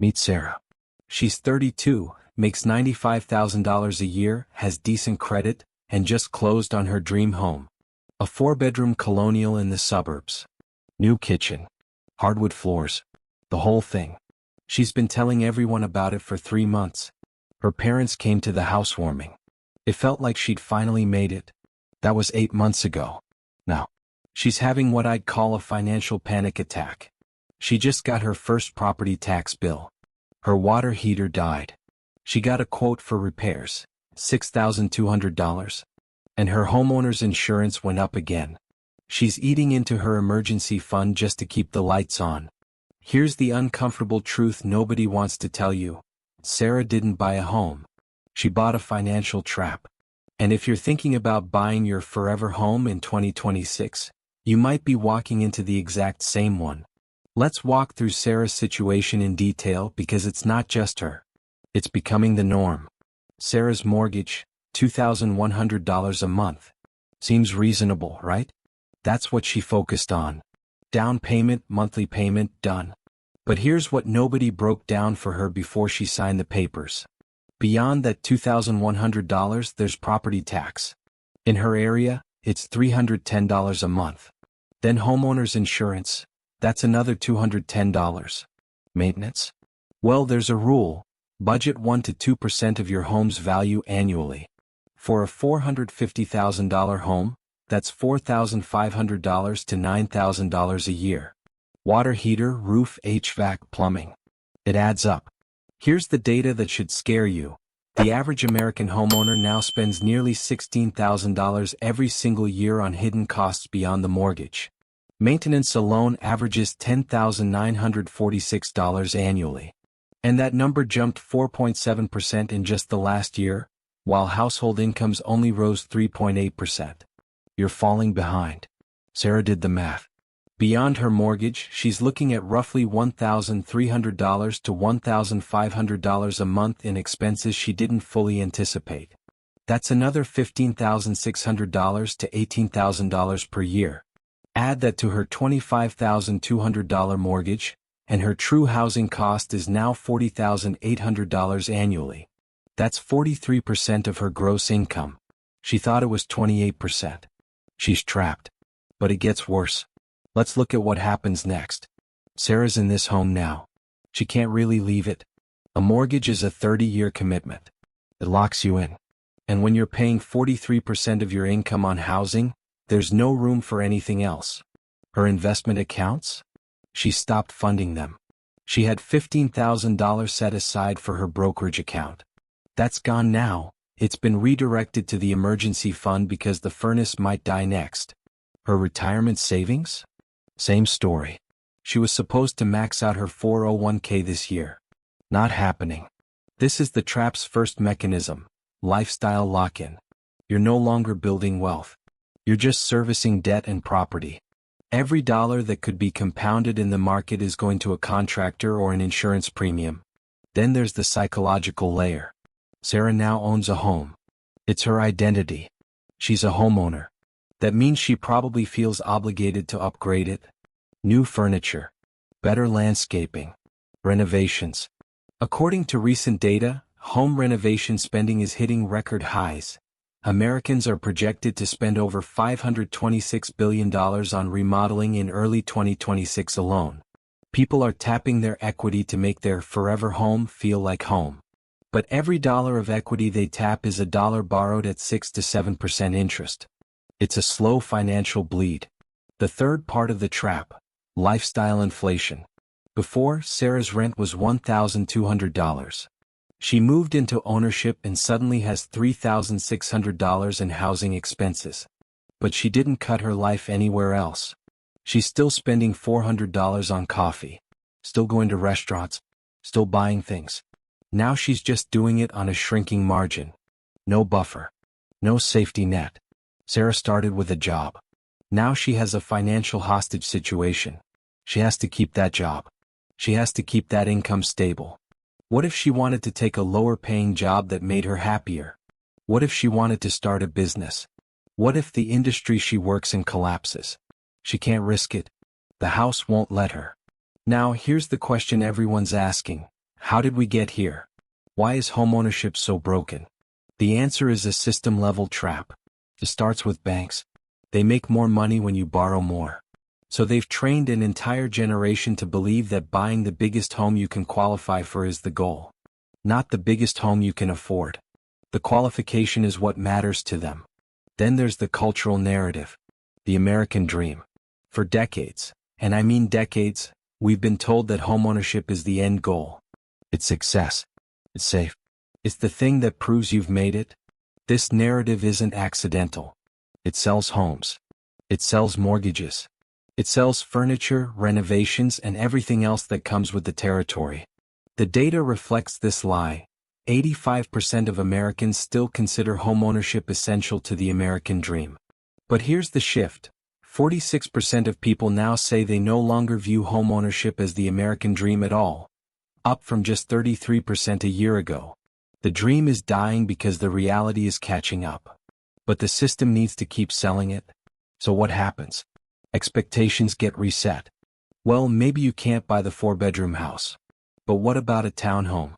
Meet Sarah. She's 32, makes $95,000 a year, has decent credit, and just closed on her dream home. A 4-bedroom colonial in the suburbs. New kitchen. Hardwood floors. The whole thing. She's been telling everyone about it for 3 months. Her parents came to the housewarming. It felt like she'd finally made it. That was 8 months ago. Now, she's having what I'd call a financial panic attack. She just got her first property tax bill. Her water heater died. She got a quote for repairs, $6,200. And her homeowner's insurance went up again. She's eating into her emergency fund just to keep the lights on. Here's the uncomfortable truth nobody wants to tell you. Sarah didn't buy a home. She bought a financial trap. And if you're thinking about buying your forever home in 2026, you might be walking into the exact same one. Let's walk through Sarah's situation in detail because it's not just her. It's becoming the norm. Sarah's mortgage, $2,100 a month. Seems reasonable, right? That's what she focused on. Down payment, monthly payment, done. But here's what nobody broke down for her before she signed the papers. Beyond that $2,100, there's property tax. In her area, it's $310 a month. Then homeowner's insurance, that's another $210. Maintenance? Well, there's a rule. Budget 1 to 2% of your home's value annually. For a $450,000 home, that's $4,500 to $9,000 a year. Water heater, roof, HVAC, plumbing. It adds up. Here's the data that should scare you. The average American homeowner now spends nearly $16,000 every single year on hidden costs beyond the mortgage. Maintenance alone averages $10,946 annually. And that number jumped 4.7% in just the last year, while household incomes only rose 3.8%. You're falling behind. Sarah did the math. Beyond her mortgage, she's looking at roughly $1,300 to $1,500 a month in expenses she didn't fully anticipate. That's another $15,600 to $18,000 per year. Add that to her $25,200 mortgage, and her true housing cost is now $40,800 annually. That's 43% of her gross income. She thought it was 28%. She's trapped. But it gets worse. Let's look at what happens next. Sarah's in this home now. She can't really leave it. A mortgage is a 30-year commitment. It locks you in. And when you're paying 43% of your income on housing, there's no room for anything else. Her investment accounts? She stopped funding them. She had $15,000 set aside for her brokerage account. That's gone now. It's been redirected to the emergency fund because the furnace might die next. Her retirement savings? Same story. She was supposed to max out her 401k this year. Not happening. This is the trap's first mechanism, lifestyle lock-in. You're no longer building wealth. You're just servicing debt and property. Every dollar that could be compounded in the market is going to a contractor or an insurance premium. Then there's the psychological layer. Sarah now owns a home. It's her identity. She's a homeowner. That means she probably feels obligated to upgrade it. New furniture. Better landscaping. Renovations. According to recent data, home renovation spending is hitting record highs. Americans are projected to spend over $526 billion on remodeling in early 2026 alone. People are tapping their equity to make their forever home feel like home. But every dollar of equity they tap is a dollar borrowed at 6 to 7% interest. It's a slow financial bleed. The third part of the trap, lifestyle inflation. Before, Sarah's rent was $1,200. She moved into ownership and suddenly has $3,600 in housing expenses. But she didn't cut her life anywhere else. She's still spending $400 on coffee. Still going to restaurants. Still buying things. Now she's just doing it on a shrinking margin. No buffer. No safety net. Sarah started with a job. Now she has a financial hostage situation. She has to keep that job. She has to keep that income stable. What if she wanted to take a lower-paying job that made her happier? What if she wanted to start a business? What if the industry she works in collapses? She can't risk it. The house won't let her. Now here's the question everyone's asking. How did we get here? Why is homeownership so broken? The answer is a system-level trap. It starts with banks. They make more money when you borrow more. So they've trained an entire generation to believe that buying the biggest home you can qualify for is the goal. Not the biggest home you can afford. The qualification is what matters to them. Then there's the cultural narrative. The American dream. For decades, and I mean decades, we've been told that homeownership is the end goal. It's success. It's safe. It's the thing that proves you've made it. This narrative isn't accidental. It sells homes. It sells mortgages. It sells furniture, renovations, and everything else that comes with the territory. The data reflects this lie. 85% of Americans still consider homeownership essential to the American dream. But here's the shift. 46% of people now say they no longer view homeownership as the American dream at all, up from just 33% a year ago. The dream is dying because the reality is catching up. But the system needs to keep selling it. So what happens? Expectations get reset. Well, maybe you can't buy the 4-bedroom house. But what about a townhome?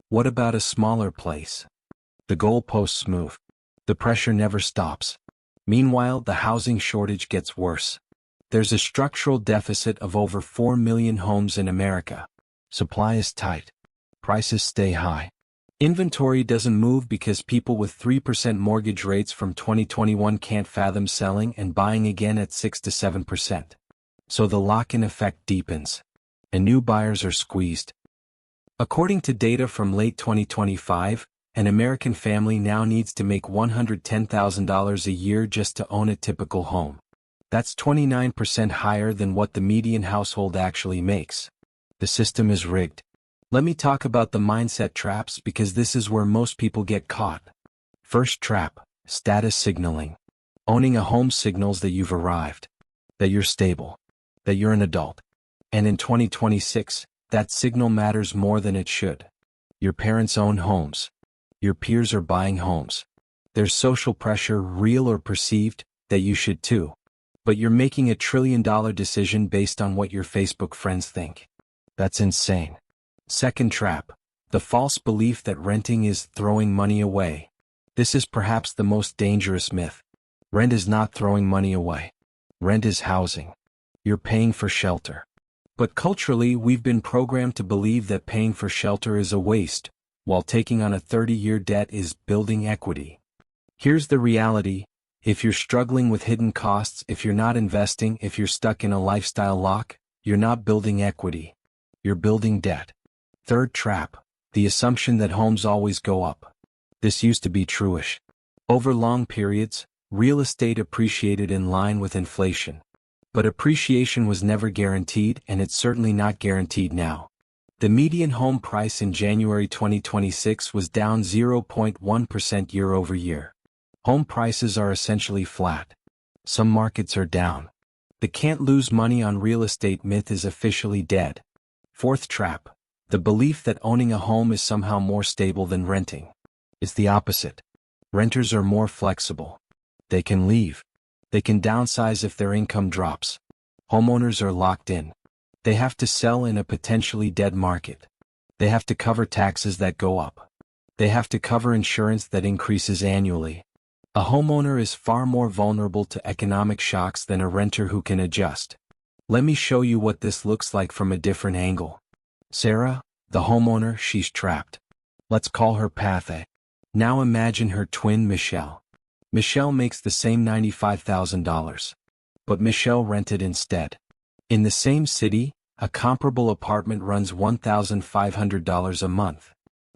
What about a smaller place? The goalposts move. The pressure never stops. Meanwhile, the housing shortage gets worse. There's a structural deficit of over 4 million homes in America. Supply is tight. Prices stay high. Inventory doesn't move because people with 3% mortgage rates from 2021 can't fathom selling and buying again at 6 to 7%. So the lock-in effect deepens. And new buyers are squeezed. According to data from late 2025, an American family now needs to make $110,000 a year just to own a typical home. That's 29% higher than what the median household actually makes. The system is rigged. Let me talk about the mindset traps because this is where most people get caught. First trap, status signaling. Owning a home signals that you've arrived, that you're stable, that you're an adult. And in 2026, that signal matters more than it should. Your parents own homes. Your peers are buying homes. There's social pressure, real or perceived, that you should too. But you're making a $1 trillion decision based on what your Facebook friends think. That's insane. Second trap, the false belief that renting is throwing money away. This is perhaps the most dangerous myth. Rent is not throwing money away. Rent is housing. You're paying for shelter. But culturally, we've been programmed to believe that paying for shelter is a waste, while taking on a 30-year debt is building equity. Here's the reality. If you're struggling with hidden costs, if you're not investing, if you're stuck in a lifestyle lock, you're not building equity. You're building debt. Third trap, the assumption that homes always go up. This used to be true-ish. Over long periods, real estate appreciated in line with inflation. But appreciation was never guaranteed, and it's certainly not guaranteed now. The median home price in January 2026 was down 0.1% year over year. Home prices are essentially flat. Some markets are down. The can't lose money on real estate myth is officially dead. Fourth trap, the belief that owning a home is somehow more stable than renting. It's the opposite. Renters are more flexible. They can leave. They can downsize if their income drops. Homeowners are locked in. They have to sell in a potentially dead market. They have to cover taxes that go up. They have to cover insurance that increases annually. A homeowner is far more vulnerable to economic shocks than a renter who can adjust. Let me show you what this looks like from a different angle. Sarah, the homeowner, she's trapped. Let's call her Path A. Now imagine her twin Michelle. Michelle makes the same $95,000. But Michelle rented instead. In the same city, a comparable apartment runs $1,500 a month.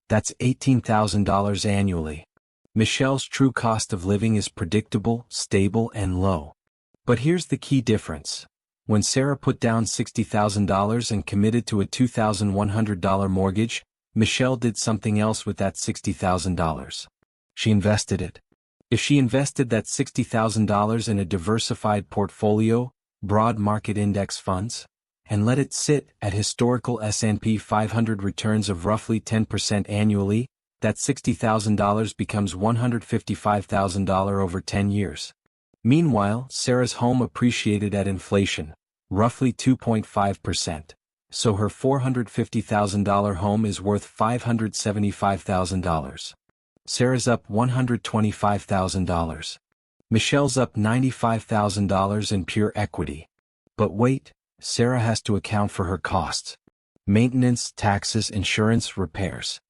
That's $18,000 annually. Michelle's true cost of living is predictable, stable, and low. But here's the key difference. When Sarah put down $60,000 and committed to a $2,100 mortgage, Michelle did something else with that $60,000. She invested it. If she invested that $60,000 in a diversified portfolio, broad market index funds, and let it sit at historical S&P 500 returns of roughly 10% annually, that $60,000 becomes $155,000 over 10 years. Meanwhile, Sarah's home appreciated at inflation, roughly 2.5%. so her $450,000 home is worth $575,000. Sarah's up $125,000. Michelle's up $95,000 in pure equity. But wait, Sarah has to account for her costs. Maintenance, taxes, insurance, repairs.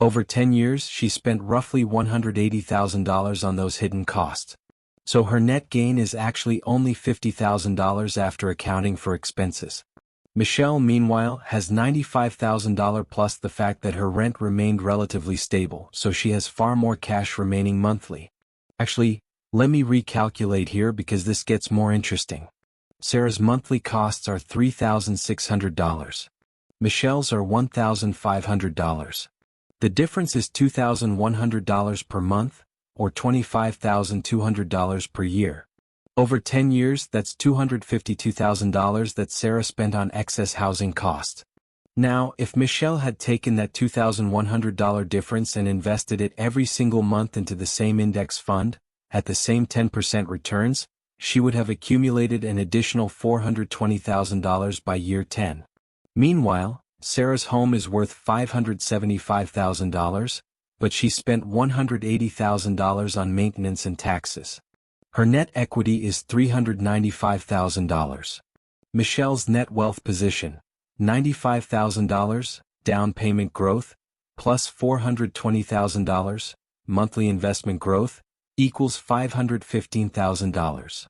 Over 10 years, she spent roughly $180,000 on those hidden costs. So her net gain is actually only $50,000 after accounting for expenses. Michelle, meanwhile, has $95,000 plus the fact that her rent remained relatively stable, so she has far more cash remaining monthly. Actually, let me recalculate here because this gets more interesting. Sarah's monthly costs are $3,600. Michelle's are $1,500. The difference is $2,100 per month, or $25,200 per year. Over 10 years, that's $252,000 that Sarah spent on excess housing costs. Now, if Michelle had taken that $2,100 difference and invested it every single month into the same index fund, at the same 10% returns, she would have accumulated an additional $420,000 by year 10. Meanwhile, Sarah's home is worth $575,000, but she spent $180,000 on maintenance and taxes. Her net equity is $395,000. Michelle's net wealth position, $95,000, down payment growth, plus $420,000, monthly investment growth, equals $515,000.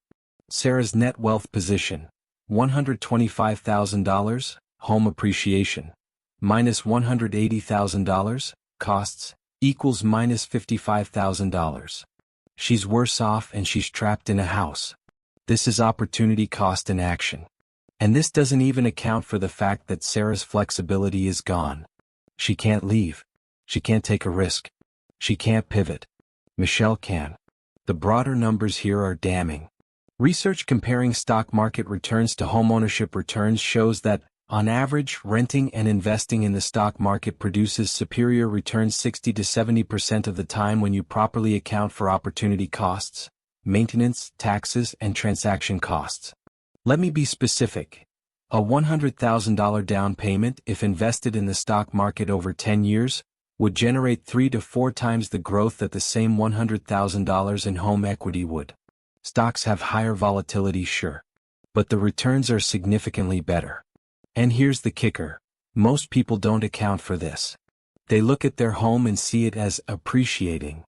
Sarah's net wealth position, $125,000, home appreciation, minus $180,000, costs, equals minus $55,000. She's worse off and she's trapped in a house. This is opportunity cost in action. And this doesn't even account for the fact that Sarah's flexibility is gone. She can't leave. She can't take a risk. She can't pivot. Michelle can. The broader numbers here are damning. Research comparing stock market returns to homeownership returns shows that, on average, renting and investing in the stock market produces superior returns 60 to 70% of the time when you properly account for opportunity costs, maintenance, taxes, and transaction costs. Let me be specific. A $100,000 down payment, if invested in the stock market over 10 years, would generate 3 to 4 times the growth that the same $100,000 in home equity would. Stocks have higher volatility, sure, but the returns are significantly better. And here's the kicker. Most people don't account for this. They look at their home and see it as appreciating.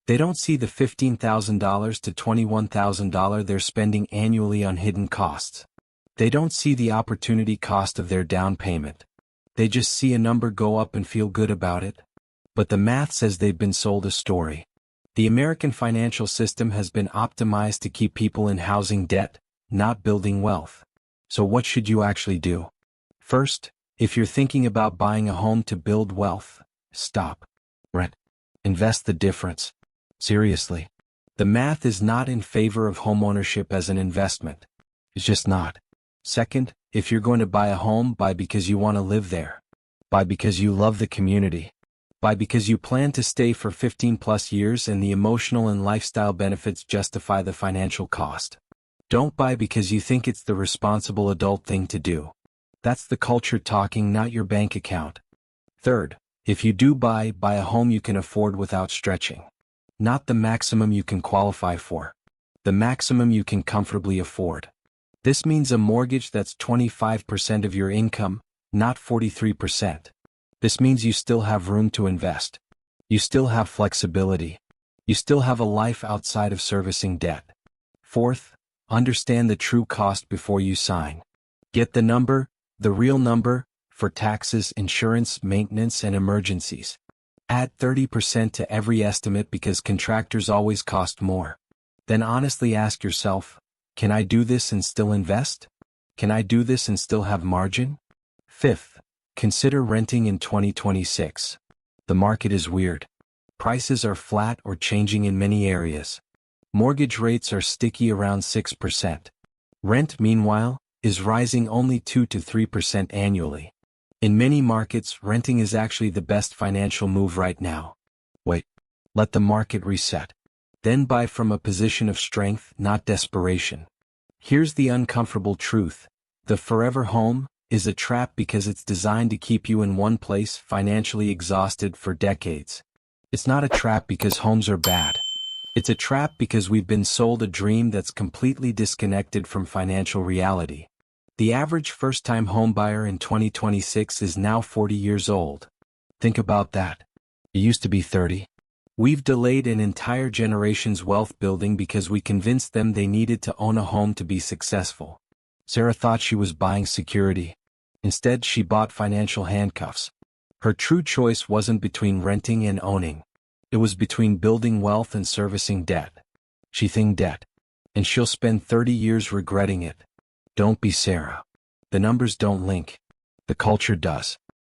They don't see the $15,000 to $21,000 they're spending annually on hidden costs. They don't see the opportunity cost of their down payment. They just see a number go up and feel good about it. But the math says they've been sold a story. The American financial system has been optimized to keep people in housing debt, not building wealth. So what should you actually do? First, if you're thinking about buying a home to build wealth, stop. Rent. Invest the difference. Seriously. The math is not in favor of homeownership as an investment. It's just not. Second, if you're going to buy a home, buy because you want to live there. Buy because you love the community. Buy because you plan to stay for 15 plus years and the emotional and lifestyle benefits justify the financial cost. Don't buy because you think it's the responsible adult thing to do. That's the culture talking, not your bank account. Third, if you do buy a home you can afford without stretching. Not the maximum you can qualify for. The maximum you can comfortably afford. This means a mortgage that's 25% of your income, not 43%. This means you still have room to invest. You still have flexibility. You still have a life outside of servicing debt. Fourth, understand the true cost before you sign. Get the number, the real number, for taxes, insurance, maintenance, and emergencies. Add 30% to every estimate because contractors always cost more. Then honestly ask yourself, can I do this and still invest? Can I do this and still have margin? Fifth, consider renting in 2026. The market is weird. Prices are flat or changing in many areas. Mortgage rates are sticky around 6%. Rent, meanwhile, is rising only 2 to 3% annually. In many markets, renting is actually the best financial move right now. Wait. Let the market reset. Then buy from a position of strength, not desperation. Here's the uncomfortable truth. The forever home, is a trap because it's designed to keep you in one place, financially exhausted for decades. It's not a trap because homes are bad. It's a trap because we've been sold a dream that's completely disconnected from financial reality. The average first-time homebuyer in 2026 is now 40 years old. Think about that. It used to be 30. We've delayed an entire generation's wealth building because we convinced them they needed to own a home to be successful. Sarah thought she was buying security. Instead, she bought financial handcuffs. Her true choice wasn't between renting and owning. It was between building wealth and servicing debt. She thinks debt. And she'll spend 30 years regretting it. Don't be Sarah. The numbers don't link. The culture does.